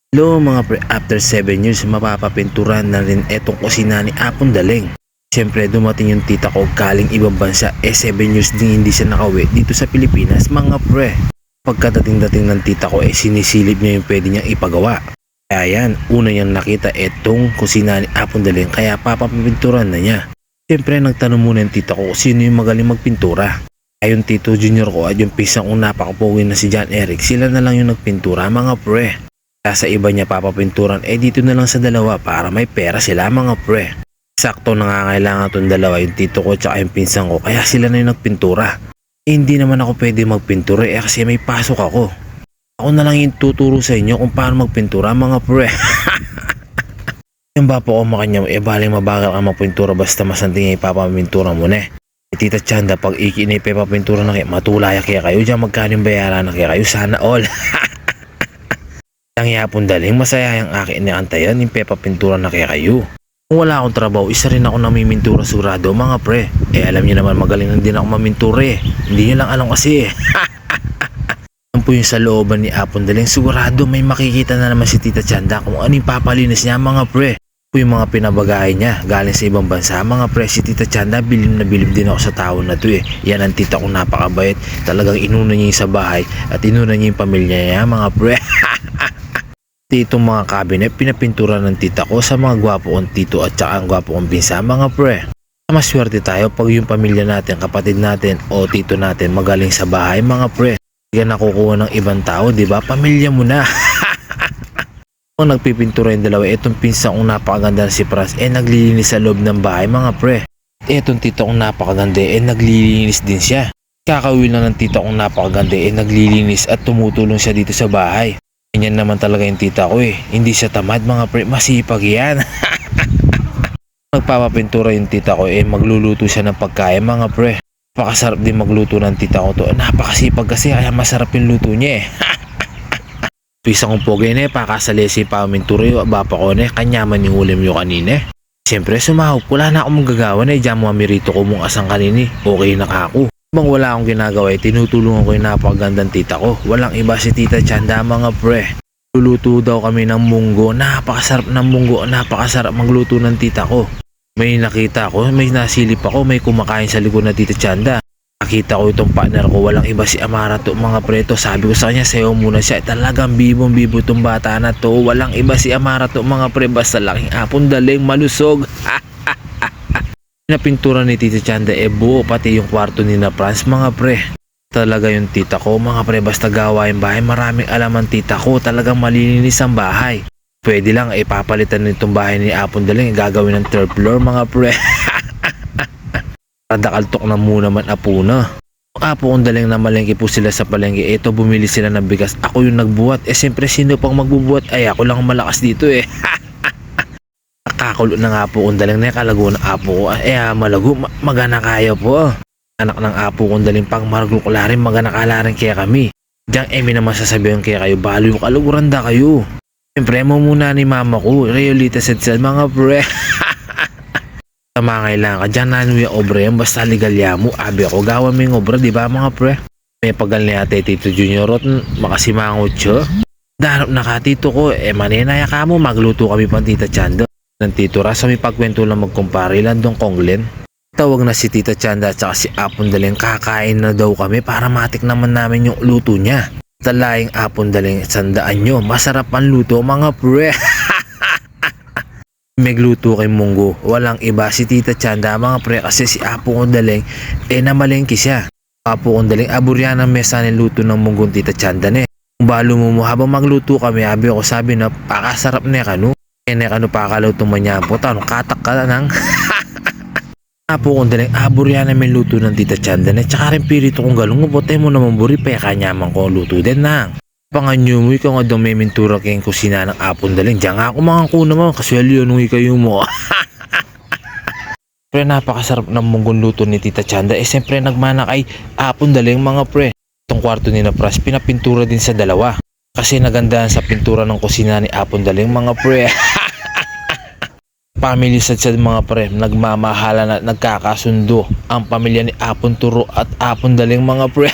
Hello mga pre, after 7 years mapapapinturan na rin etong kusina ni Apon Daleng. Siyempre dumating yung tita ko galing ibang bansa, 7 years din hindi siya nakauwi dito sa Pilipinas mga pre. Pagkadating-dating ng tita ko sinisilip niya yung pwede niyang ipagawa. Kaya yan, una niyang nakita etong kusina ni Apon Daleng kaya papapinturan na niya. Siyempre nagtanong muna yung tita ko kung sino yung magaling magpintura. Kaya yung tito junior ko at yung pisang kong napakapogi na si John Eric, sila na lang yung nagpintura mga pre. Sa iba niya papapinturan dito na lang sa dalawa para may pera sila mga pre. Sakto nangangailangan tong dalawa, yung tito ko tsaka yung pinsan ko, kaya sila na yung nagpintura. Hindi naman ako pwede magpintura kasi may pasok ako. Ako na lang yung tuturo sa inyo kung paano magpintura mga pre. Yung bapo ko makanya baling mabagal ang magpintura basta masanting ipapapintura mo na. Tita Chanda pag ikinipapintura na kayo matulaya kaya kayo dyan magkano yung bayaran na kaya kayo sana all. Ang Apon Daleng masaya yung akin ni antayan yung pintura na kaya kayo. Kung wala akong trabaho, isa rin ako namimintura surado mga pre. Alam niyo naman magaling din ako mamintura Hindi niyo lang alam kasi Yan po yung sa looban ni Apon Daleng, sigurado may makikita na naman si Tita Chanda kung ano yung papalinis niya mga pre. Po yung mga pinabagay niya galing sa ibang bansa mga pre. Si Tita Chanda bilib na bilib din ako sa tao na to Yan ang tita kong napakabait. Talagang inuna niya yung sa bahay at inuna niya yung pamilya niya mga pre. Itong mga cabinet pinapintura ng tita ko sa mga gwapo kong tito at saka ang gwapo kong pinsa mga pre. Maswerte tayo pag yung pamilya natin, kapatid natin o tito natin magaling sa bahay mga pre. Hindi ka nakukuha ng ibang tao, di ba? Pamilya mo na. Kung nagpipintura yung dalawa, itong pinsa kong napakaganda na si Franz naglilinis sa loob ng bahay mga pre. Itong tito kong napakaganda naglilinis din siya. Kakawil na ng tita kong napakaganda naglilinis at tumutulong siya dito sa bahay. Ganyan naman talaga yung tita ko Hindi siya tamad mga pre, masipag yan. Magpapapintura yung tita ko magluluto siya ng pagkain mga pre. Napakasarap din magluto ng tita ko to. Napakasipag kasi kaya masarap yung luto niya Pisang kong pogi pakasalesi pa mintura yung bapa ko kanyaman yung ulam yung kanina. Siyempre sumahop, wala na akong magagawa diyan mo amirito ko mong asang kanini. Okay na ako. Bang wala akong ginagawa tinutulungan ko yung napakagandang tita ko. Walang iba si Tita Chanda mga pre. Luluto daw kami ng munggo. Napakasarap ng munggo. Napakasarap magluto ng tita ko. May nakita ko, may nasilip ako, may kumakain sa likod na Tita Chanda. Nakita ko itong partner ko, walang iba si Amara to mga preto. Sabi ko sa kanya, sayo muna siya. Talagang bibong bibo tong bata na to. Walang iba si Amara to mga pre. Basta laking Apon Daleng malusog. Pinapintura ni Tita Chanda buo pati yung kwarto ni na Franz mga pre. Talaga yung tita ko mga pre, basta gawain bahay maraming alam ang tita ko. Talagang malilinis ang bahay. Pwede lang papalitan nitong bahay ni Apon Daleng gagawin ng 3rd floor mga pre. Radakaltok na muna man apuna. Apon Daleng na malengke po sila sa palengke. Bumili sila ng bigas. Ako yung nagbuhat. Siyempre sino pang magbubuhat? Ako lang malakas dito Kakulo na nga po kung daling na kalago ng apo ko. Malago, magana kaya po. Anak ng apo kong daling pang maragukularin, magana kalarin kaya kami. Diyan may naman sasabihin kaya kayo, balo yung kaluguranda kayo. Siyempre mo muna ni mama ko, Reolita said mga pre. Sa mga kailangan ka, dyan nanuwi ang obra yan, basta ligalya mo. Abi ako, gawa mo yung obra, di ba mga pre? May pagal ni ate Tito Junior at makasimangot siya. Darap na ka tito ko, maninaya ka mo, magluto kami pang Tita Chanda. Ng tito Rasa may pagkwento lang magkumpare lang dong Konglen. Tawag na si Tita Chanda at saka si Apon Daleng, kakain na daw kami para matik naman namin yung luto niya. Talaing Apon Daleng, sandaan nyo, masarap ang luto mga pre. Megluto kay munggo, walang iba si Tita Chanda mga pre kasi si Apon Daleng namalengke siya. Apon Daleng aburyan ang mesa ng luto ng munggong Tita Chanda Kung balo mo habang magluto kami, sabi na pakasarap na kanu. Ano pa akalaw itong manyampo, tanong katak ka na nang. Apo kong daling aburyan namin luto ng Tita Chanda tsaka rin pirito kong galong upote mo naman buri pa kanyaman ko luto din nang. Panganyo mo ikaw nga daw may mintura kayong kusina ng Apon Daleng. Diyan nga ako mga kuna mo, kaswelyo nung ikayo mo. Pre, napakasarap ng munggong luto ni Tita Chanda. Siyempre nagmana kay Apon Daleng mga pre. Itong kwarto ni na Pras, pinapintura din sa dalawa. Kasi nagandahan sa pintura ng kusina ni Apon Daleng mga pre. Family sad mga pre, nagmamahala na nagkakasundo ang pamilya ni Apon Turo at Apon Daleng mga pre.